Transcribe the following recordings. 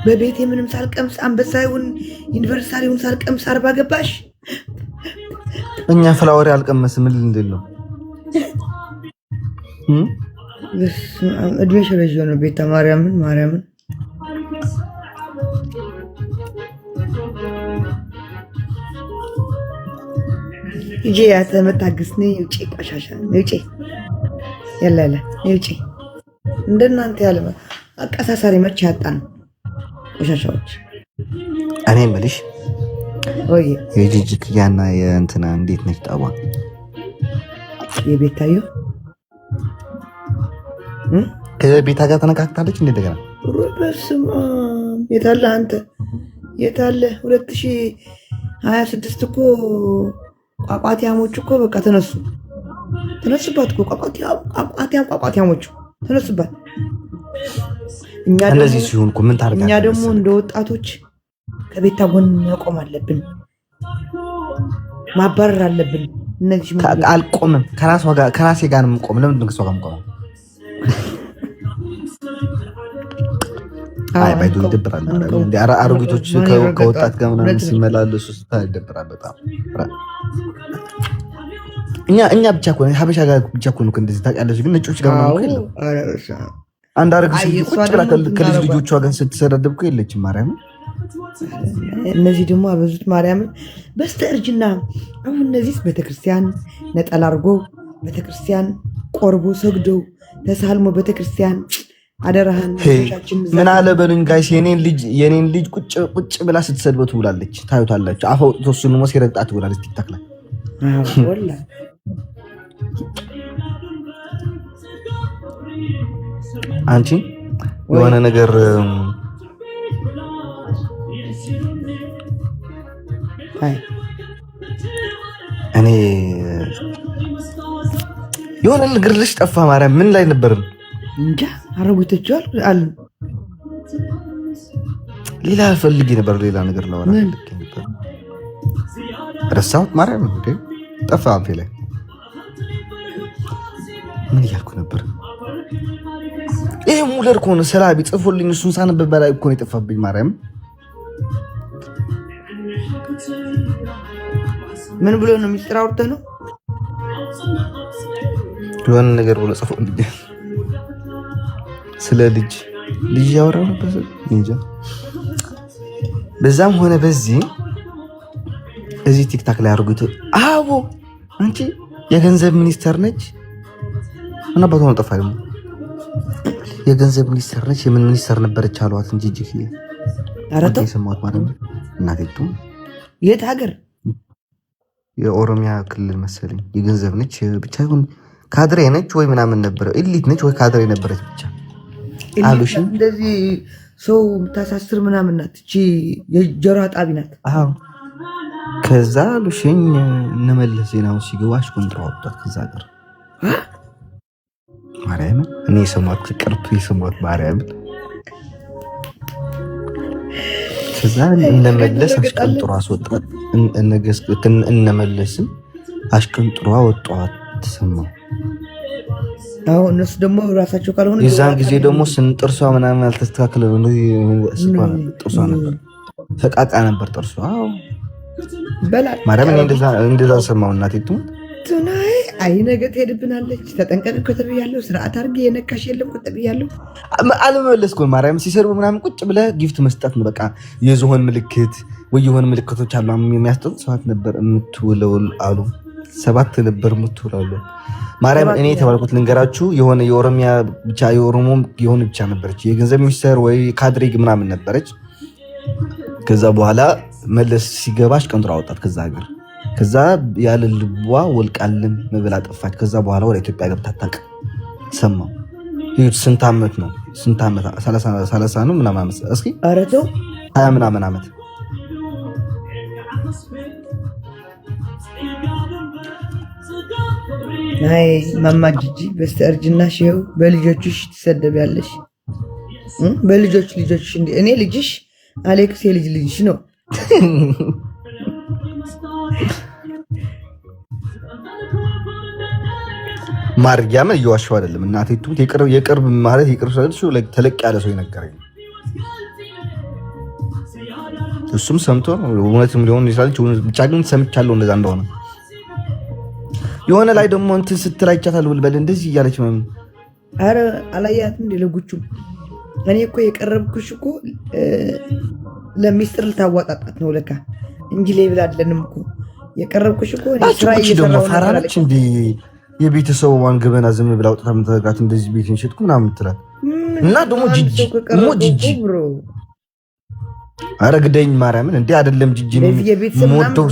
በቤቴ ምንም ሳልቀምስ አንበሳውን ዩኒቨርሳሊውን ሳልቀምስ 40 ገባሽ። እኛ ፍላወር ያልቀመስ ምን እንዴት ነው? እድሜሽ ረዥም ነው። ቤታ ማርያምን እጄ ያተመታግስ ነው። ውጪ ቆሻሻ ውጪ ያላለ ውጪ። እንደናንተ ያለ አቀሳሳሪ መርቻ ያጣን ቆሻሻዎች። እኔ የምልሽ ወይ የጂጂክያና የእንትና እንዴት ነች ጠባ? የቤታዩ ከቤታ ጋር ተነካክታለች። እንደገና በስመ አብ የታለ አንተ የታለ 2026 እኮ ቋቋቲያሞች እኮ በቃ ተነሱባት እኮ ቋቋቲያሞቹ ተነሱባት። እንደዚህ ሲሆን እኮ ምን ታርጋለህ? እኛ ደግሞ እንደ ወጣቶች ከቤታ ጎን መቆም አለብን፣ ማባረር አለብን። እነዚህ አልቆምም። ከራሴ ጋር ነው የምቆም። ለምን ከሷ ጋር የምቆመው? አይ ባይዱ ይደብራል። አሮጊቶች ከወጣት ጋር ምናምን ሲመላለሱ ይደብራል በጣም። እኛ ብቻ እኮ ሀበሻ ጋር ብቻ እኮ ነው እንደዚህ ታውቂያለሽ። ግን ነጮች ጋር ምናምን እኮ የለም። አንድ አረግሽ ቁጭ ብላ ከልጅ ልጆቿ ጋር ስትሰዳደብ እኮ የለችም ማርያም። እነዚህ ደግሞ አበዙት ማርያምን በስተእርጅና። አሁን እነዚህ ቤተክርስቲያን ነጠላ አድርጎ ቤተክርስቲያን ቆርቦ ሰግደው ተሳልሞ ቤተክርስቲያን አደራህን ምን አለ በሉኝ ጋይስ። የኔን ልጅ ቁጭ ብላ ስትሰድበው ትውላለች። ታዩታላችሁ። አፍ አውጥቶ እሱን ሞ ሲረግጣ ትውላለች። ቲክታክ ላይ አንቺ የሆነ ነገር እኔ የሆነ ነገር ልሽ ጠፋ ማርያም። ምን ላይ ነበርን? እንጃ አረጉቶች አሉ። ሌላ ፈልጌ ነበር። ሌላ ነገር ለወራ ፈልጌ ነበር። ረሳሁት ማርያም። እንዴ ጠፋ አንፌ ላይ ምን እያልኩ ነበር? ይሄ ሙለር ከሆነ ሰላቢ ጽፎልኝ እሱን ሳነብ በላይ እኮ ነው የጠፋብኝ ማርያም። ምን ብሎ ነው ሚስጥር አውርተህ ነው? የሆነ ነገር ብሎ ጽፎልኝ ስለ ልጅ ያወራው ነበር እንጃ። በዛም ሆነ በዚህ እዚህ ቲክታክ ላይ አርጉት። አቦ አንቺ የገንዘብ ሚኒስተር ነች እና ባቶ ጠፋ። ደግሞ የገንዘብ ሚኒስተር ነች። የምን ሚኒስተር ነበረች አሏት እንጂ ጂጂ አረተ ሰማት ማለት ነው። እናቴቱ የት ሀገር? የኦሮሚያ ክልል መሰለኝ። የገንዘብ ነች ብቻ ይሁን ካድሬ ነች ወይ ምናምን ነበረ። ኤሊት ነች ወይ ካድሬ ነበረች ብቻ አሉሽ። እንደዚህ ሰው የምታሳስር ምናምን ናት። እቺ የጆሮ አጣቢ ናት። አዎ ከዛ አሉሽኝ እነመለስ ዜናው ሲገባሽ ኮንትራ ወጣት ከዛ ሀገር ማርያም። እኔ የሰማት ቅርቱ የሰማት ማርያም። ከዛ እነመለስ አሽቀንጥሯ አስወጣት። እነመለስም አሽቀንጥሯ ወጣት ተሰማው። አዎ እነሱ ደግሞ ራሳቸው ካልሆነ የዛን ጊዜ ደግሞ ስንጥርሷ ምናምን አልተስተካከለ ነው። ጥርሷ ነበር ፈቃቃ ነበር ጥርሷ። አዎ በላል ማርያም። እኔ እንደዛ ሰማው። እናቴቱ ቱናይ አይ ነገ ትሄድብናለች። ተጠንቀቅ እኮ ተብያለሁ። ስርዓት አድርጌ የነካሽ የለም እኮ ተብያለሁ። አልመለስኩም ማርያም። ሲሰርቡ ምናምን ቁጭ ብለህ ጊፍት መስጠት ነው በቃ። የዝሆን ምልክት ወይ የሆነ ምልክቶች አሉ የሚያስጠጡ። 7 ነበር የምትውለው አሉ። 7 ነበር የምትውለው አሉ ማርያም። እኔ የተባልኩት ልንገራችሁ። የሆነ የኦሮሚያ ብቻ የኦሮሞ የሆነ ብቻ ነበረች። የገንዘብ ሚኒስተር ወይ ካድሬ ምናምን ነበረች። ከዛ በኋላ መለስ ሲገባሽ ቀንጥራ አወጣት ከዛ ሀገር። ከዛ ያለ ልቧ ወልቃልም መብላ ጠፋች። ከዛ በኋላ ወደ ኢትዮጵያ ገብታ አታውቅም። ሰማው። ስንት ዓመት ነው? ስንት ዓመት? 30 ነው ምናምን ዓመት። እስኪ ኧረ ተው 20 ምናምን ዓመት። አይ ማማ ጂጂ በስተእርጅናሽ ይኸው በልጆችሽ ትሰደቢያለሽ። ልጆችሽ እንደ እኔ ልጅሽ አሌክስ ልጅሽ ነው። ማርያምን እየዋሸሁ አይደለም እናቴ። የቅርብ ማለት የቅርብ ተለቅ ያለ ሰው የነገረኝ እሱም ሰምቶ እውነትም ሊሆን ይችላል። ብቻ ግን ሰምቻለሁ እንደዛ እንደሆነ። የሆነ ላይ ደግሞ እንትን ስትል አይቻታል ብልበል እንደዚህ እያለች ነው። አረ አላያትም እንደ ለጉቹ እኔ እኮ የቀረብኩሽ እኮ ለሚስጥር ልታዋጣጣት ነው ለካ እንጂ ሌብል አይደለንም እኮ የቀረብኩሽ እኮ ስራ እየሰራሁ ነው። ፈራለች እንዴ የቤተሰቧን ገበና ዝም ብላ አውጥታ የምትዘጋት እንደዚህ ቤት እንሽጥኩ ምናምን ትላለች። እና ደግሞ ጂጂ አረ ግደኝ ማርያምን እንዴ አይደለም ጂጂ ሞተው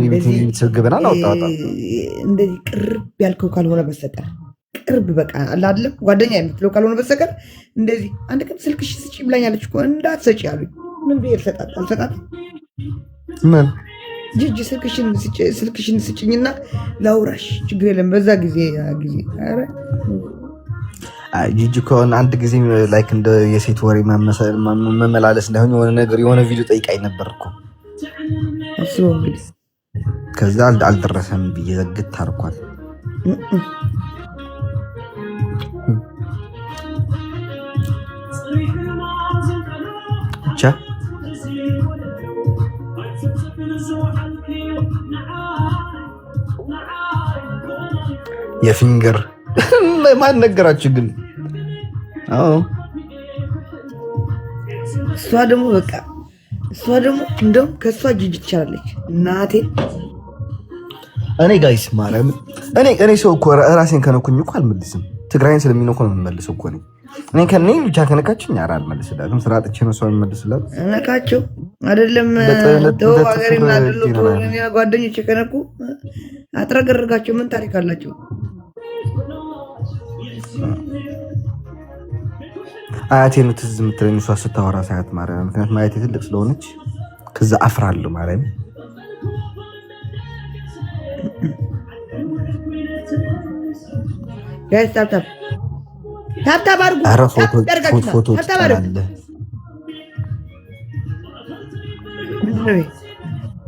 ቤተሰብ ገበና አውጣጣ እንደዚህ ቅርብ ያልከው ካልሆነ በስተቀር ቅርብ በቃ አይደለም ጓደኛ የምትለው ካልሆነ በስተቀር እንደዚህ አንድ ቀን ስልክሽ ስጪ ብላኛለች እኮ እንዳትሰጪ አሉኝ። ምን ብዬ አልሰጣትም ምን ጂጂ ስልክሽን ስጭኝና ላውራሽ ችግር የለም በዛ ጊዜ ኧረ ጂጂ ከሆነ አንድ ጊዜ ላይክ እንደ የሴት ወሬ መመላለስ እንዳይሆን የሆነ ነገር የሆነ ቪዲዮ ጠይቃኝ ነበር እኮ አስበው እንግዲህ ከዛ አልደረሰም ብዬ ዘግት ታርኳል። ብቻ የፊንገር ማን ነገራችሁ ግን? አዎ እሷ ደግሞ በቃ እንደውም ከእሷ ጂጂ ትቻላለች እናቴ። እኔ ጋይስ ማርያም እኔ ሰው እኮ ራሴን ከነኩኝ እኮ አልመልስም። ትግራይን ስለሚነኩ ነው የምመልሰው እኮ እኔ ከኔ ብቻ ከነካችኝ ኧረ አልመልስላትም። ስራ አጥቼ ነው ሰው የምመልስላት። ነካቸው አይደለም ተው ሀገሬና ድሎ ጓደኞቼ ከነኩ አጥረገርጋቸው ምን ታሪክ አላቸው? አያቴ ነው ትዝ የምትለኝ እሷ ስታወራ ሳያት ማርያም። ምክንያቱም አያቴ ትልቅ ስለሆነች ከዛ አፍራለሁ ማርያም። ጋይስ ታፕታፕ አድርጉ። ኧረ ፎቶ ትችላለህ።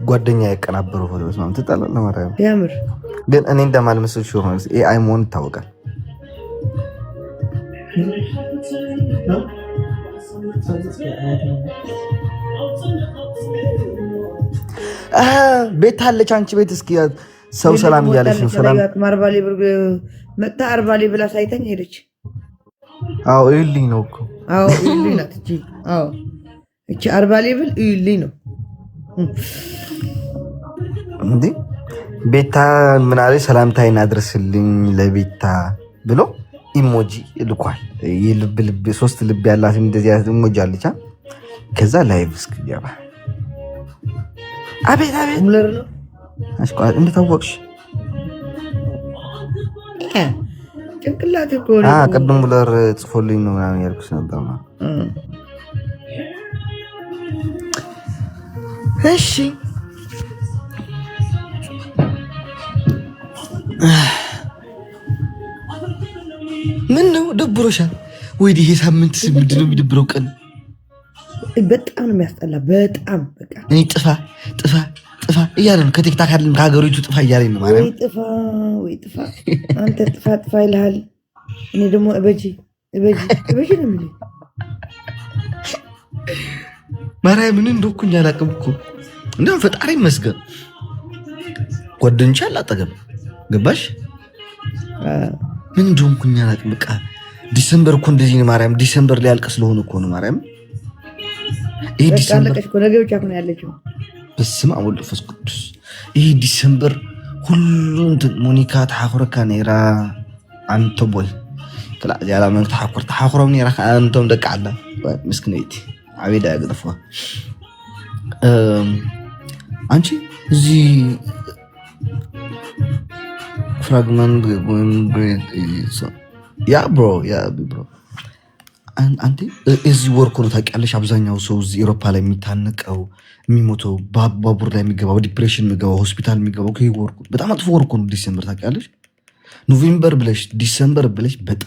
ጓደኛ ያቀናበረው ፎቶ በስማም ትጣላለህ ማርያም። ያምር ግን እኔ እንደማልመስል ሆነ ኤአይ መሆን ይታወቃል። ቤት አለች አንቺ ቤት እስኪ ሰው ሰላም እያለች ነው። ሰላም ማርባሌ ብር መጣ አርባሌ ብላ ሳይተኝ ሄደች። አዎ እዩልኝ ነው እኮ አዎ እዩልኝ ናት እቺ። አዎ እቺ አርባሌ ብል እዩልኝ ነው እንዴ። ቤታ ምን አለ ሰላምታዬን አድርስልኝ ለቤታ ብሎ ኢሞጂ ልኳል። የልብ ልብ 3 ልብ ያላት እንደዚህ አይነት ኢሞጂ አለች። ከዛ ላይቭ እስኪገባ አቤት ሙለር ነው አሽቋል። እንደታወቅሽ ጭንቅላት እኮ ቅድም ሙለር ጽፎልኝ ነው ምናምን ያልኩሽ ነበር። እሺ ምን ነው ደብሮሻል ወይ? ይሄ ሳምንት ምንድን ነው የሚደብረው ቀን? በጣም ነው የሚያስጠላ። በጣም በቃ እኔ ጥፋ እያለ ነው ከቲክታክ አይደለም ከሀገሪቱ ጥፋ እያለኝ ነው ማለት ወይ ጥፋ አንተ ጥፋ ይልሃል። እኔ ደግሞ እበጂ ነው የሚለኝ ማርያምን እንደኩኝ አላውቅም እኮ እንደውም ፈጣሪ ይመስገን ጓደኞቼ አላጠገም ገባሽ? ምን እንደሆንኩኝ አላውቅም። በቃ ዲሰምበር እኮ እንደዚህ ነው ማርያም። ዲሰምበር ሊያልቅ ስለሆነ እኮ ነው ማርያም። ይሄ ዲሰምበር እኮ ነገ ብቻ ነው ያለችው። በስመ አብ ወወልድ ወመንፈስ ቅዱስ። ይሄ ዲሰምበር ሁሉን ሞኒካ ተሓኩረካ ነይራ አንተ ቦይ ከላ ያላ ምን ተሓኩረም ነይራ አንተም ደቂ አላ ምስኪነይቲ ዓቤዳ ያግጥፋ አንቺ እዚ ፍራግመንት ያ ብሮ አንተ እዚህ ወርኮ ነው ታውቂያለሽ። አብዛኛው ሰው እዚህ ኤሮፓ ላይ የሚታነቀው የሚሞተው ባቡር ላይ የሚገባው ዲፕሬሽን የሚገባው ሆስፒታል የሚገባው ከይ ወርኮ በጣም አጥፎ ወርኮ ነው ዲሴምበር ታውቂያለሽ። ኖቬምበር ብለሽ ዲሴምበር ብለሽ በጣም